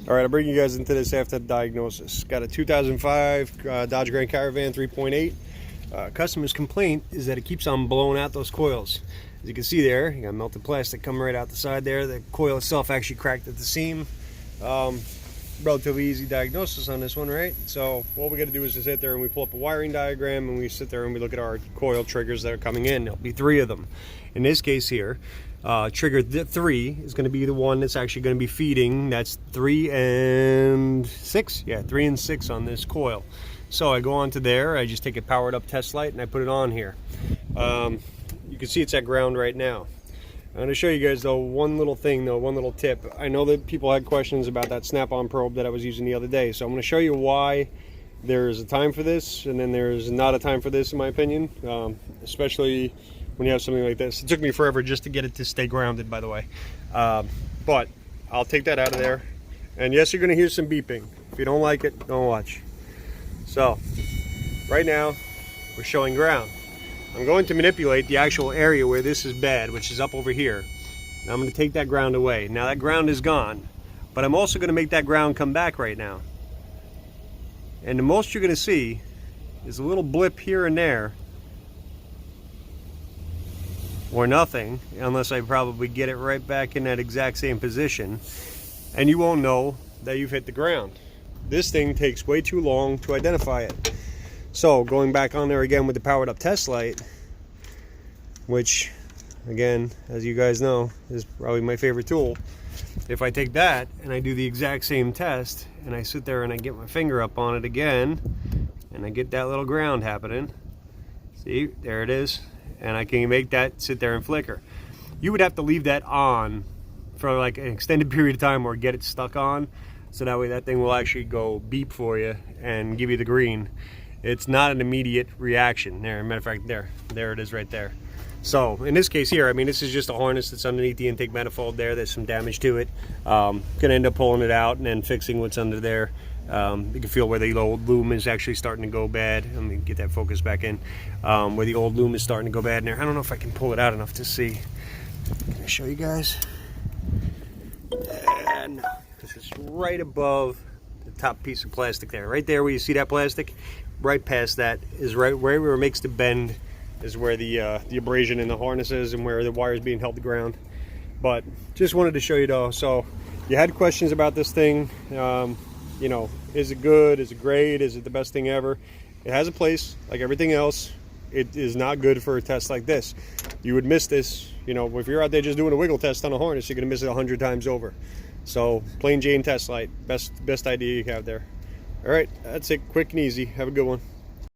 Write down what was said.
All right, I'll bring you guys into this after the diagnosis. Got a 2005 Dodge Grand Caravan 3.8. Customer's complaint is that it keeps on blowing out those coils. As you can see there, you got melted plastic coming right out the side there. The coil itself actually cracked at the seam. Relatively easy diagnosis on this one, right? So what we got to do is just sit there and we pull up a wiring diagram and we sit there and we look at our coil triggers that are coming in. There'll be 3 of them. In this case here, trigger 3 is going to be the one that's actually going to be feeding. That's 3 and 6. Yeah, 3 and 6 on this coil. So I go onto there, I just take a powered up test light and I put it on here. You can see it's at ground right now. I'm going to show you guys though one little thing though, one little tip. I know that people had questions about that snap-on probe that I was using the other day, so I'm going to show you why there's a time for this and then there's not a time for this, in my opinion, especially when you have something like this. It took me forever just to get it to stay grounded, by the way, but I'll take that out of there. And yes, you're going to hear some beeping. If you don't like it, don't watch. So right now we're showing ground. I'm going to manipulate the actual area where this is bad, which is up over here. Now I'm going to take that ground away. Now that ground is gone, but I'm also going to make that ground come back right now. And the most you're going to see is a little blip here and there, or nothing, unless I probably get it right back in that exact same position, and you won't know that you've hit the ground. This thing takes way too long to identify it. So going back on there again with the powered up test light, which again, as you guys know, is probably my favorite tool. If I take that and I do the exact same test and I sit there and I get my finger up on it again and I get that little ground happening, see, there it is, and I can make that sit there and flicker. You would have to leave that on for like an extended period of time or get it stuck on, so that way that thing will actually go beep for you and give you the green. It's not an immediate reaction. There, matter of fact, there it is right there. So in this case here, I mean, this is just a harness that's underneath the intake manifold there. There's some damage to it. Gonna end up pulling it out and then fixing what's under there. You can feel where the old loom is actually starting to go bad. Let me get that focus back in. Where the old loom is starting to go bad in there. I don't know if I can pull it out enough to see. Can I show you guys? No, this is right above the top piece of plastic there. Right there where you see that plastic, right past that is right where it makes the bend, is where the abrasion in the harness is and where the wire is being held to ground. But just wanted to show you though. So you had questions about this thing. You know, is it good? Is it great? Is it the best thing ever? It has a place like everything else. It is not good for a test like this. You would miss this, you know, if you're out there just doing a wiggle test on a harness, you're gonna miss it 100 times over. So plain Jane test light, best idea you have there. All right, that's it, quick and easy. Have a good one.